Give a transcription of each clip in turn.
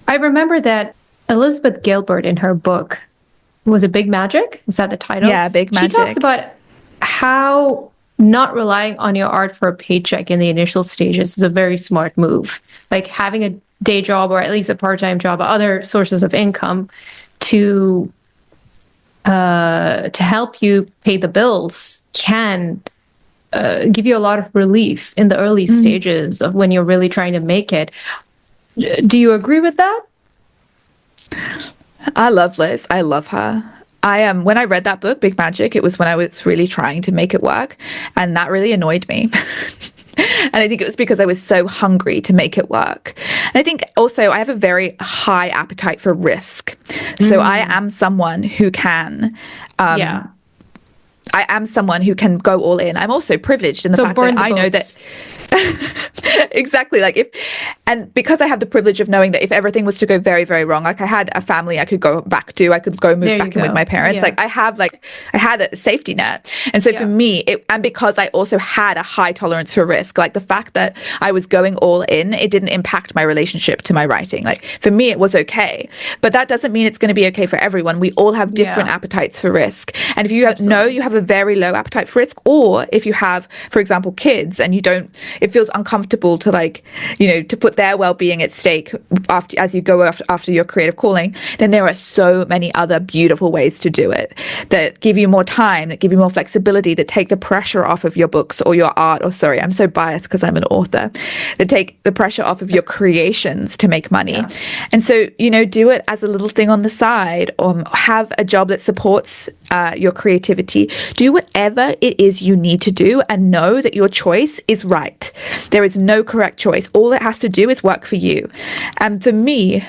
I remember that Elizabeth Gilbert in her book, was it Big Magic? Is that the title? Yeah, Big She talks Magic. about how not relying on your art for a paycheck in the initial stages is a very smart move. Like having a day job or at least a part-time job, other sources of income to help you pay the bills can give you a lot of relief in the early stages of when you're really trying to make it. Do you agree with that? I love Liz. I love her. When I read that book, Big Magic, it was when I was really trying to make it work, and that really annoyed me. And I think it was because I was so hungry to make it work. And I think also I have a very high appetite for risk. So I am someone who can Yeah. I am someone who can go all in. I'm also privileged in the So fact burn that the I know that boats. exactly, and because I have the privilege of knowing that if everything was to go very, very wrong, like I had a family I could go back to, I could go move There you back in with go. my parents. Yeah. Like I had a safety net. And so for Yeah. me, and because I also had a high tolerance for risk, like the fact that I was going all in, it didn't impact my relationship to my writing. Like for me, it was okay. But that doesn't mean it's going to be okay for everyone. We all have different Yeah. appetites for risk. And if you Absolutely. you have a very low appetite for risk, or if you have, for example, kids and it feels uncomfortable to to put their well-being at stake as you go after your creative calling, then there are so many other beautiful ways to do it that give you more time, that give you more flexibility, that take the pressure off of your books or your art. Or sorry, I'm so biased because I'm an author. That take the pressure off of your creations to make money. Yeah. And so, do it as a little thing on the side, or have a job that supports your creativity. Do whatever it is you need to do, and know that your choice is right. There is no correct choice. All it has to do is work for you. And for me,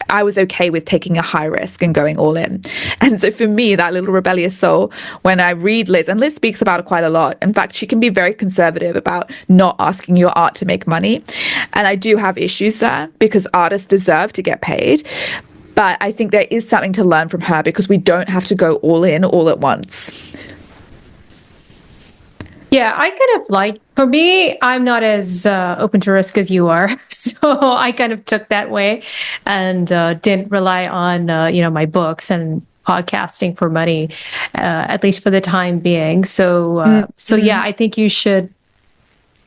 I was okay with taking a high risk and going all in. And so for me, that little rebellious soul, when I read Liz, and Liz speaks about it quite a lot. In fact, she can be very conservative about not asking your art to make money. And I do have issues there because artists deserve to get paid. But I think there is something to learn from her because we don't have to go all in all at once. Yeah, I kind of for me, I'm not as open to risk as you are. So I kind of took that way and didn't rely on, my books and podcasting for money, at least for the time being. So yeah, I think you should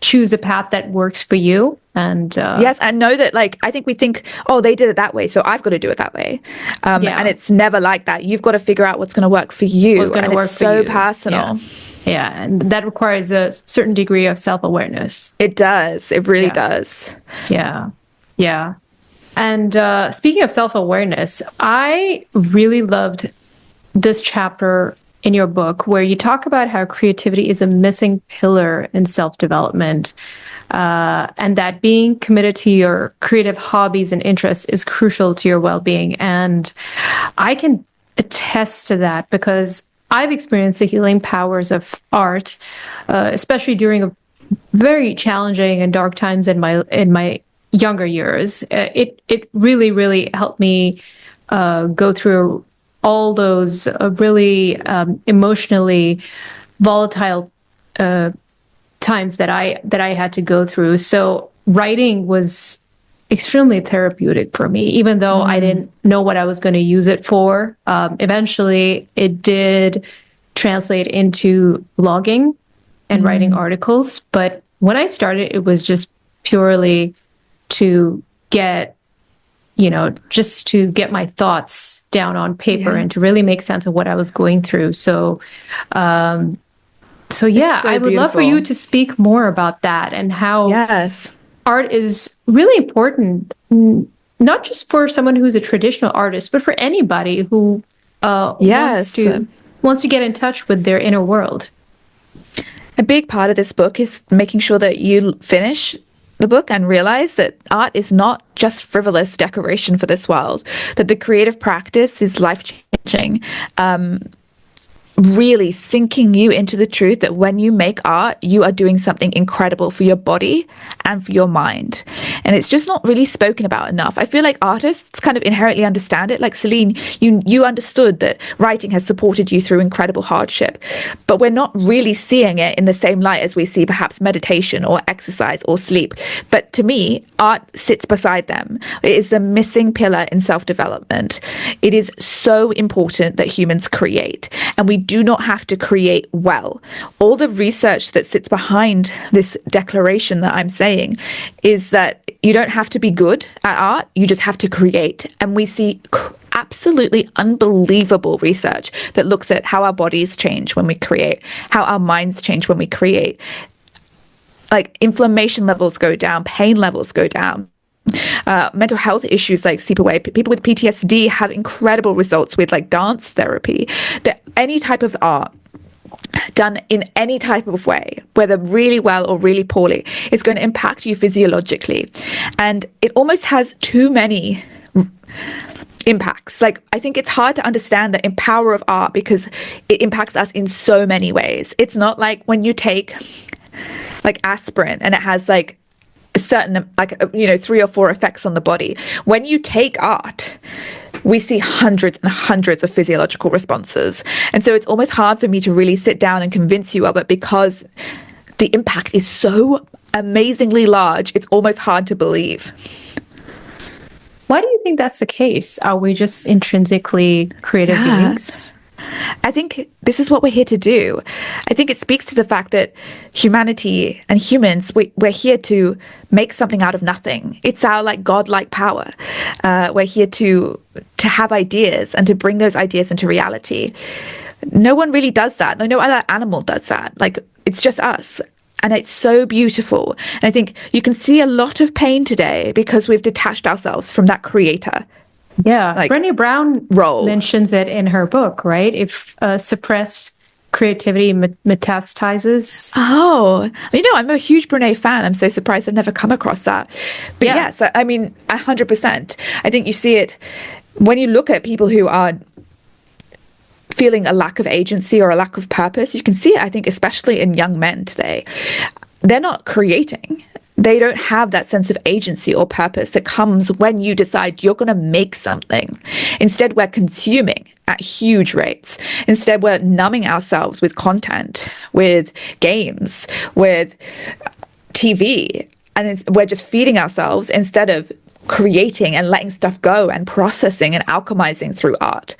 choose a path that works for you. And yes, and know that, I think we think, oh, they did it that way, so I've got to do it that way. Yeah. And it's never like that. You've got to figure out what's going to work for you. what's going And to work it's for so you. personal. Yeah, and that requires a certain degree of self-awareness. It does. It really Yeah. does. Yeah. Yeah. And speaking of self-awareness, I really loved this chapter in your book where you talk about how creativity is a missing pillar in self-development, and that being committed to your creative hobbies and interests is crucial to your well-being. And I can attest to that because I've experienced the healing powers of art, especially during a very challenging and dark times in my younger years. It really, really helped me go through all those really emotionally volatile times that I had to go through. So writing was extremely therapeutic for me, even though I didn't know what I was going to use it for. Eventually, it did translate into blogging and writing articles. But when I started, it was just purely to get my thoughts down on paper and to really make sense of what I was going through. So yeah, I would love for you to speak more about that and how art is really important, not just for someone who's a traditional artist, but for anybody who wants to get in touch with their inner world. A big part of this book is making sure that you finish the book and realize that art is not just frivolous decoration for this world, that the creative practice is life-changing. really sinking you into the truth that when you make art, you are doing something incredible for your body and for your mind. And it's just not really spoken about enough. I feel like artists kind of inherently understand it. Like Seline, you understood that writing has supported you through incredible hardship, but we're not really seeing it in the same light as we see perhaps meditation or exercise or sleep. But to me, art sits beside them. It is the missing pillar in self-development. It is so important that humans create, and we do not have to create well. All the research that sits behind this declaration that I'm saying is that you don't have to be good at art, you just have to create. And we see absolutely unbelievable research that looks at how our bodies change when we create, how our minds change when we create. Like inflammation levels go down, pain levels go down. Mental health issues like seep away. People with PTSD have incredible results with like dance therapy. That any type of art done in any type of way, whether really well or really poorly, is going to impact you physiologically. And it almost has too many impacts. Like, I think it's hard to understand the power of art because it impacts us in so many ways. It's not like when you take like aspirin and it has like a certain, like, 3 or 4 effects on the body. When you take art, we see hundreds and hundreds of physiological responses. And so it's almost hard for me to really sit down and convince you of it because the impact is so amazingly large, it's almost hard to believe. Why do you think that's the case? Are we just intrinsically creative beings? I think this is what we're here to do. I think it speaks to the fact that humanity and humans, we're here to make something out of nothing. It's our like godlike power. We're here to have ideas and to bring those ideas into reality. No one really does that. No other animal does that. Like, it's just us. And it's so beautiful. And I think you can see a lot of pain today because we've detached ourselves from that creator. Yeah, like, Brené Brown role. mentions it in her book, right? If suppressed creativity metastasizes. Oh, I'm a huge Brené fan. I'm so surprised I've never come across that. But yes, I mean, 100%. I think you see it when you look at people who are feeling a lack of agency or a lack of purpose. You can see it, I think, especially in young men today. They're not creating. They don't have that sense of agency or purpose that comes when you decide you're going to make something. Instead, we're consuming at huge rates. Instead, we're numbing ourselves with content, with games, with TV. And we're just feeding ourselves instead of creating and letting stuff go and processing and alchemizing through art.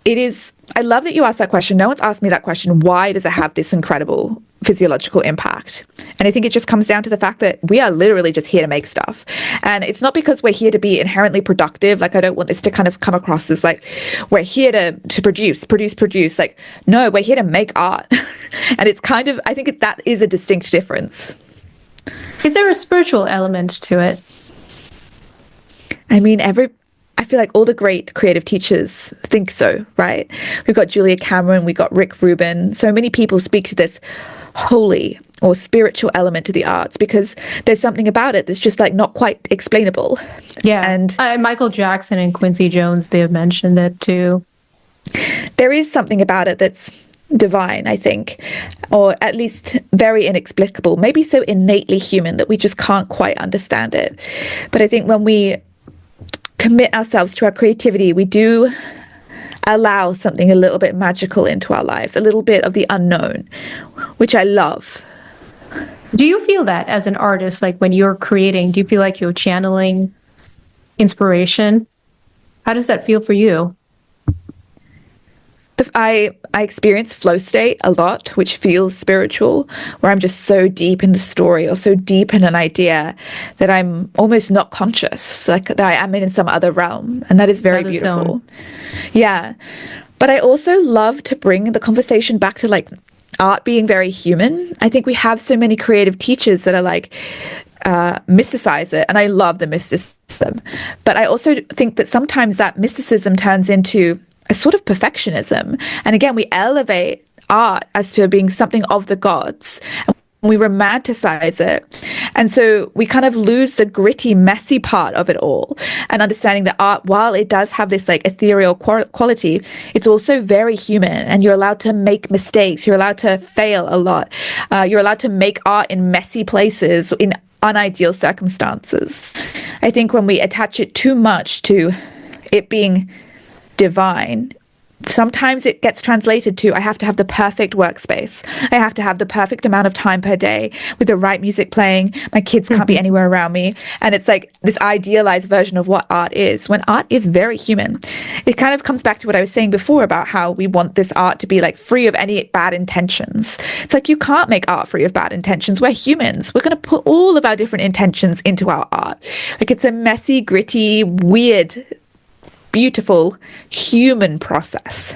I love that you asked that question. No one's asked me that question. Why does it have this incredible physiological impact? And I think it just comes down to the fact that we are literally just here to make stuff. And it's not because we're here to be inherently productive. Like, I don't want this to kind of come across as like, we're here to produce. Like, no, we're here to make art. And it's kind of, I think that is a distinct difference. Is there a spiritual element to it? I mean, I feel like all the great creative teachers think so, right? We've got Julia Cameron, we got Rick Rubin. So many people speak to this holy or spiritual element to the arts because there's something about it that's just like not quite explainable. Yeah. And Michael Jackson and Quincy Jones, they have mentioned it too. There is something about it that's divine, I think, or at least very inexplicable, maybe so innately human that we just can't quite understand it. But I think when we commit ourselves to our creativity, we do allow something a little bit magical into our lives, a little bit of the unknown, which I love. Do you feel that as an artist, like when you're creating, do you feel like you're channeling inspiration? How does that feel for you? I experience flow state a lot, which feels spiritual, where I'm just so deep in the story or so deep in an idea that I'm almost not conscious, like that I am in some other realm. And that is very beautiful. Zone. Yeah. But I also love to bring the conversation back to like art being very human. I think we have so many creative teachers that are like, mysticize it. And I love the mysticism. But I also think that sometimes that mysticism turns into a sort of perfectionism. And again, we elevate art as to being something of the gods. we romanticize it. And so we kind of lose the gritty, messy part of it all, and understanding that art, while it does have this like ethereal quality, it's also very human, and you're allowed to make mistakes. You're allowed to fail a lot. You're allowed to make art in messy places, in unideal circumstances. I think when we attach it too much to it being divine, sometimes it gets translated to, I have to have the perfect workspace. I have to have the perfect amount of time per day with the right music playing. My kids can't be anywhere around me. And it's like this idealized version of what art is, when art is very human. It kind of comes back to what I was saying before about how we want this art to be like free of any bad intentions. It's like, you can't make art free of bad intentions. We're humans. We're going to put all of our different intentions into our art. Like, it's a messy, gritty, weird, beautiful human process.